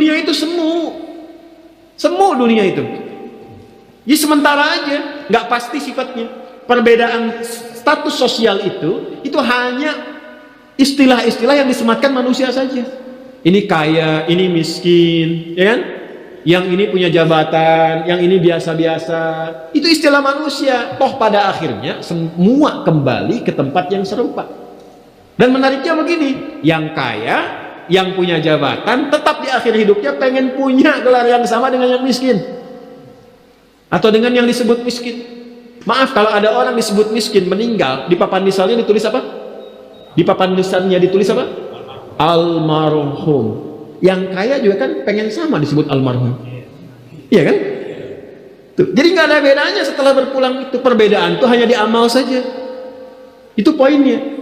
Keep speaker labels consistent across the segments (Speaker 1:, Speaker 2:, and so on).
Speaker 1: Dunia itu semu. Semu dunia itu. Jadi sementara aja, nggak pasti sifatnya. Perbedaan status sosial itu hanya istilah-istilah yang disematkan manusia saja. Ini kaya, ini miskin, ya kan? Yang ini punya jabatan, yang ini biasa-biasa. Itu istilah manusia. Toh pada akhirnya semua kembali ke tempat yang serupa. Dan menariknya begini, yang kaya, yang punya jabatan, tetap di akhir hidupnya pengen punya gelar yang sama dengan yang miskin. Atau dengan yang disebut miskin. Maaf, kalau ada orang disebut miskin meninggal, di papan nisannya ditulis apa? Di papan nisannya ditulis apa? Almarhum. Yang kaya juga kan pengen sama disebut almarhum. Iya kan? Tuh. Jadi nggak ada bedanya setelah berpulang itu. Perbedaan itu hanya di amal saja. Itu poinnya.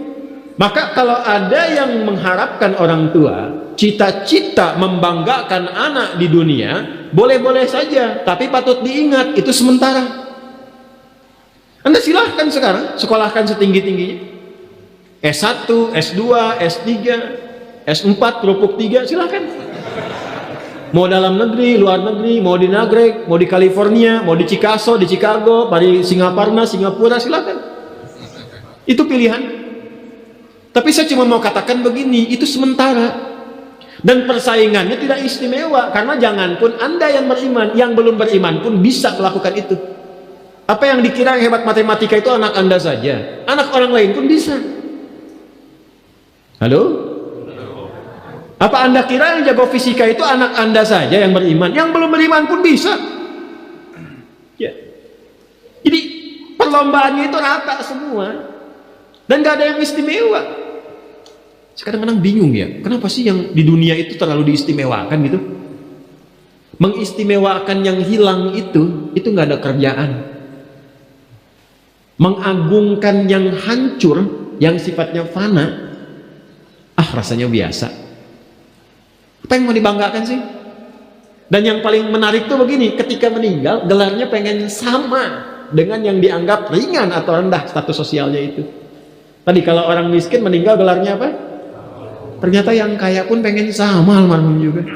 Speaker 1: Maka kalau ada yang mengharapkan orang tua cita-cita membanggakan anak di dunia, boleh-boleh saja, tapi patut diingat itu sementara. Anda silahkan sekarang sekolahkan setinggi-tingginya, S1, S2, S3, S4, kerupuk 3, silahkan. Mau dalam negeri, luar negeri, mau di Nagreg, mau di California, mau di Chicago, di Chicago, di Singaparna, Singapura, silahkan. Itu pilihan. Tapi saya cuma mau katakan begini, itu sementara. Dan persaingannya tidak istimewa, karena janganpun Anda yang beriman, yang belum beriman pun bisa melakukan itu. Apa yang dikira yang hebat matematika itu anak Anda saja, anak orang lain pun bisa. Halo? Apa Anda kira yang jago fisika itu anak Anda saja yang beriman, yang belum beriman pun bisa? Ya. Jadi perlombaannya itu rata semua, dan gak ada yang istimewa. Kadang-kadang bingung ya, kenapa sih yang di dunia itu terlalu diistimewakan gitu? Mengistimewakan yang hilang itu nggak ada kerjaan. Mengagungkan yang hancur, yang sifatnya fana, rasanya biasa. Apa yang mau dibanggakan sih? Dan yang paling menarik tuh begini, ketika meninggal gelarnya pengen sama dengan yang dianggap ringan atau rendah status sosialnya itu. Tadi kalau orang miskin meninggal gelarnya apa? Ternyata yang kaya pun pengen sama almarhum juga.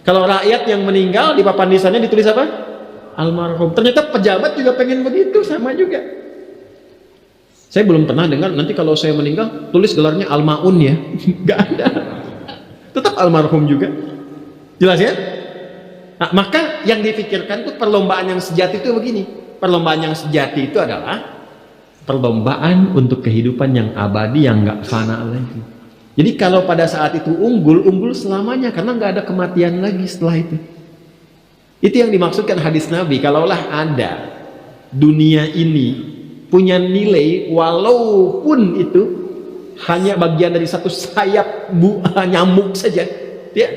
Speaker 1: Kalau rakyat yang meninggal di papan nisannya ditulis apa? Almarhum. Ternyata pejabat juga pengen begitu, sama juga. Saya belum pernah dengar nanti kalau saya meninggal tulis gelarnya almaun ya. Gak ada. Tetap almarhum juga. Jelas ya? Nah, maka yang dipikirkan tuh perlombaan yang sejati itu begini. Perlombaan yang sejati itu adalah perlombaan untuk kehidupan yang abadi, yang gak fana lagi. Jadi kalau pada saat itu unggul selamanya, karena nggak ada kematian lagi setelah itu. Itu yang dimaksudkan hadis Nabi. Kalaulah ada dunia ini punya nilai, walaupun itu hanya bagian dari satu sayap nyamuk saja, ya,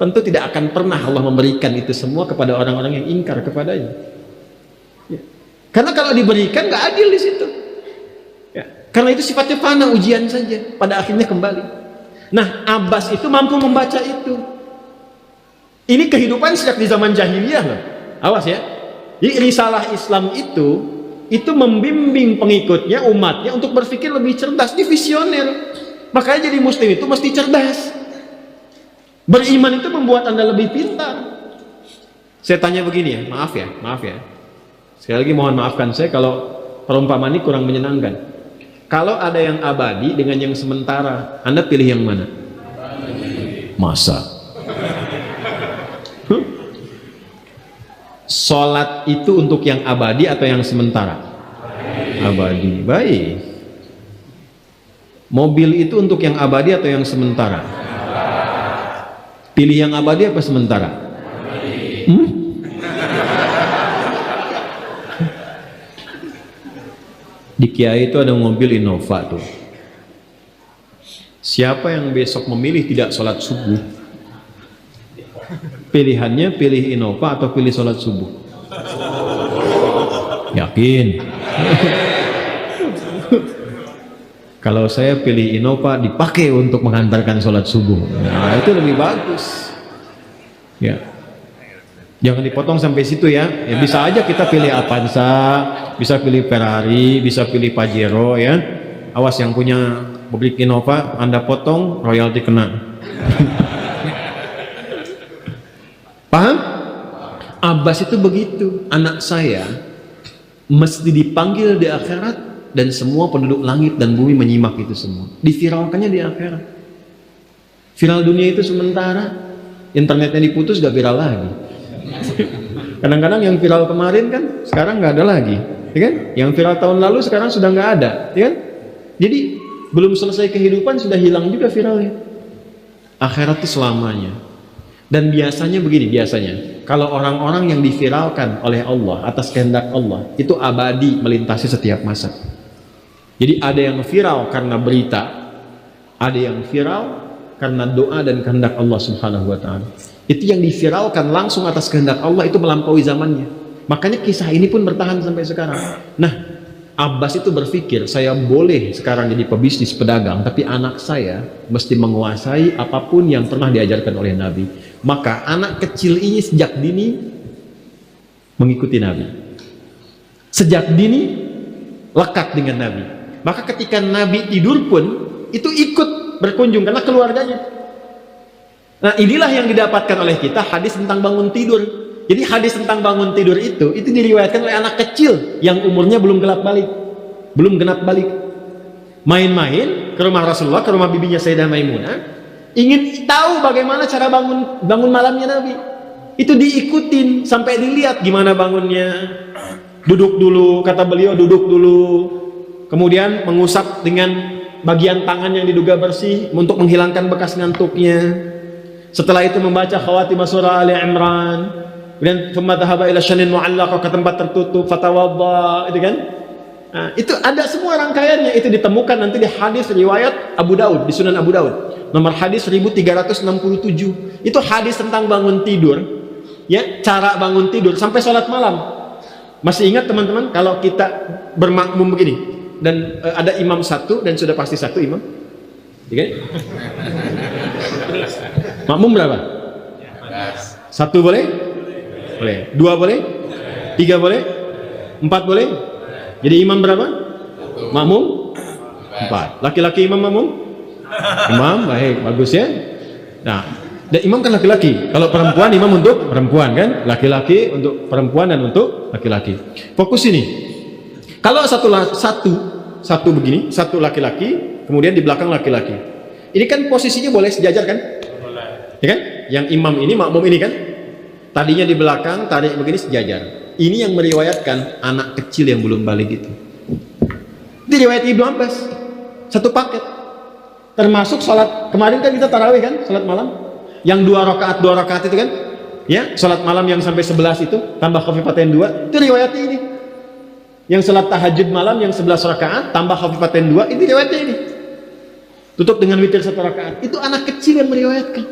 Speaker 1: tentu tidak akan pernah Allah memberikan itu semua kepada orang-orang yang ingkar kepadanya. Ya. Karena kalau diberikan nggak adil di situ. Karena itu sifatnya fana, ujian saja, pada akhirnya kembali. Nah, Abbas itu mampu membaca itu. Ini kehidupan sejak di zaman jahiliyah loh. Awas ya. Jadi risalah Islam itu membimbing pengikutnya, umatnya untuk berpikir lebih cerdas, visioner. Makanya jadi muslim itu mesti cerdas. Beriman itu membuat Anda lebih pintar. Saya tanya begini ya, maaf ya. Sekali lagi mohon maafkan saya kalau perumpamaan ini kurang menyenangkan. Kalau ada yang abadi dengan yang sementara, Anda pilih yang mana? Masa? Sholat itu untuk yang abadi atau yang sementara? Abadi. Baik. Mobil itu untuk yang abadi atau yang sementara? Pilih yang abadi apa sementara? Di Kiai itu ada mobil Innova tuh. Siapa yang besok memilih tidak sholat subuh, pilihannya pilih Innova atau pilih sholat subuh? Yakin? Kalau saya pilih Innova dipakai untuk mengantarkan sholat subuh, nah itu lebih bagus. Ya. Jangan dipotong sampai situ ya. Ya bisa aja kita pilih Avanza, bisa pilih Ferrari, bisa pilih Pajero ya. Awas yang punya mobil Innova, Anda potong royalti kena. Paham? Abbas itu begitu, anak saya mesti dipanggil di akhirat dan semua penduduk langit dan bumi menyimak itu semua. Diviralkannya di akhirat. Viral dunia itu sementara, internetnya diputus gak viral lagi. Kadang-kadang yang viral kemarin kan sekarang nggak ada lagi, ya kan? Yang viral tahun lalu sekarang sudah nggak ada, ya kan? Jadi belum selesai kehidupan sudah hilang juga viralnya. Akhirat itu selamanya. Dan biasanya begini, biasanya kalau orang-orang yang diviralkan oleh Allah atas kehendak Allah itu abadi melintasi setiap masa. Jadi ada yang viral karena berita, ada yang viral karena doa dan kehendak Allah Subhanahu wa taala. Itu yang diviralkan langsung atas kehendak Allah itu melampaui zamannya. Makanya kisah ini pun bertahan sampai sekarang. Nah, Abbas itu berpikir, saya boleh sekarang jadi pebisnis pedagang, tapi anak saya mesti menguasai apapun yang pernah diajarkan oleh Nabi. Maka anak kecil ini sejak dini mengikuti Nabi. Sejak dini lekat dengan Nabi. Maka ketika Nabi tidur pun itu ikut berkunjung karena keluarganya. Nah, inilah yang didapatkan oleh kita hadis tentang bangun tidur. Jadi hadis tentang bangun tidur itu diriwayatkan oleh anak kecil yang umurnya belum genap balik. Main-main ke rumah Rasulullah, ke rumah bibinya Sayyidah Maimunah, ingin tahu bagaimana cara bangun malamnya Nabi. Itu diikutin sampai dilihat gimana bangunnya. Duduk dulu, kata beliau, duduk dulu. Kemudian mengusap dengan bagian tangan yang diduga bersih untuk menghilangkan bekas ngantuknya. Setelah itu membaca khawatimah surah Ali Imran. Kemudian thumma dhahaba ila syanin mu'allaqah, ke tempat tertutup, fatawadda, itu kan? Nah, itu ada semua rangkaiannya, itu ditemukan nanti di hadis riwayat Abu Daud, di Sunan Abu Daud. Nomor hadis 1367. Itu hadis tentang bangun tidur. Ya, cara bangun tidur sampai sholat malam. Masih ingat teman-teman kalau kita bermakmum begini dan ada imam satu dan sudah pasti satu imam? Ya kan? Makmum berapa? Satu boleh? Boleh. Dua boleh? Tiga boleh? Empat boleh? Jadi imam berapa? Makmum? Empat. Laki-laki imam makmum? Imam, baik, bagus ya. Nah, dan imam kan laki-laki. Kalau perempuan, imam untuk perempuan kan? Laki-laki untuk perempuan dan untuk laki-laki. Fokus ini. Kalau satu begini, satu laki-laki, kemudian di belakang laki-laki. Ini kan posisinya boleh sejajar kan? Ya kan? Yang imam ini, makmum ini kan? Tadinya di belakang, tarik begini sejajar. Ini yang meriwayatkan anak kecil yang belum balik itu. Itu riwayat Ibnu Abbas. Satu paket. Termasuk sholat, kemarin kan kita tarawih kan? Sholat malam. Yang dua rakaat itu kan? Ya, sholat malam yang sampai 11 itu, tambah khafifatain 2, itu riwayatnya ini. Yang sholat tahajud malam yang 11 rakaat, tambah khafifatain 2, itu riwayatnya ini. Tutup dengan witir 1 rakaat. Itu anak kecil yang meriwayatkan.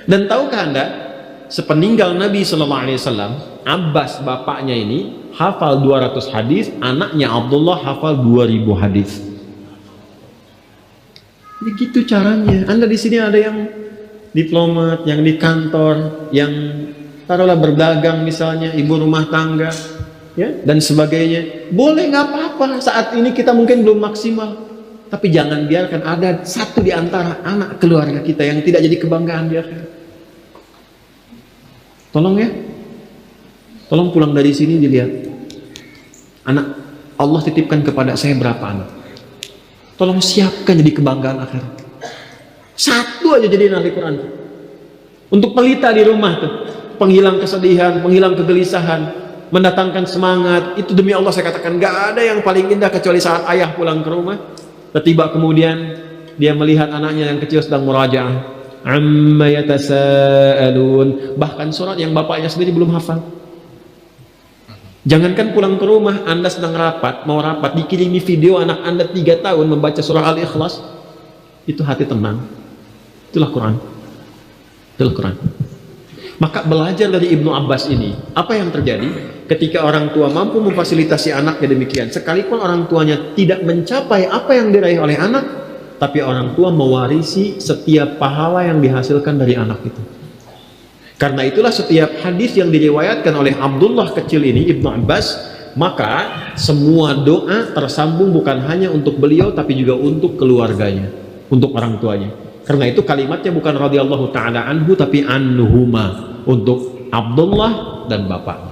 Speaker 1: Dan tahukah Anda, sepeninggal Nabi SAW, Abbas bapaknya ini hafal 200 hadis, anaknya Abdullah hafal 2000 hadis. Begitu caranya. Anda di sini ada yang diplomat, yang di kantor, yang taruhlah berdagang misalnya, ibu rumah tangga, ya, dan sebagainya. Boleh, nggak apa-apa. Saat ini kita mungkin belum maksimal, tapi jangan biarkan ada satu di antara anak keluarga kita yang tidak jadi kebanggaan di akhirat. Tolong ya, tolong pulang dari sini dilihat anak Allah titipkan kepada saya berapa anak. Tolong siapkan jadi kebanggaan akhirat. Satu aja jadi ahli Quran. Untuk pelita di rumah tuh, penghilang kesedihan, penghilang kegelisahan, mendatangkan semangat. Itu demi Allah saya katakan, gak ada yang paling indah kecuali saat ayah pulang ke rumah. Tiba kemudian dia melihat anaknya yang kecil sedang murajaah. Amma yatasaalun, bahkan surat yang bapaknya sendiri belum hafal. Jangankan pulang ke rumah, Anda sedang mau rapat, dikirimi video anak Anda 3 tahun membaca surah Al-Ikhlas, itu hati tenang. Itulah Quran. Itulah Quran. Maka belajar dari Ibnu Abbas ini, apa yang terjadi ketika orang tua mampu memfasilitasi anaknya demikian, sekalipun orang tuanya tidak mencapai apa yang diraih oleh anak, tapi orang tua mewarisi setiap pahala yang dihasilkan dari anak itu. Karena itulah setiap hadis yang diriwayatkan oleh Abdullah kecil ini, Ibnu Abbas, maka semua doa tersambung bukan hanya untuk beliau, tapi juga untuk keluarganya, untuk orang tuanya. Karena itu kalimatnya bukan radhiyallahu taala anhu tapi anhuma, untuk Abdullah dan bapaknya.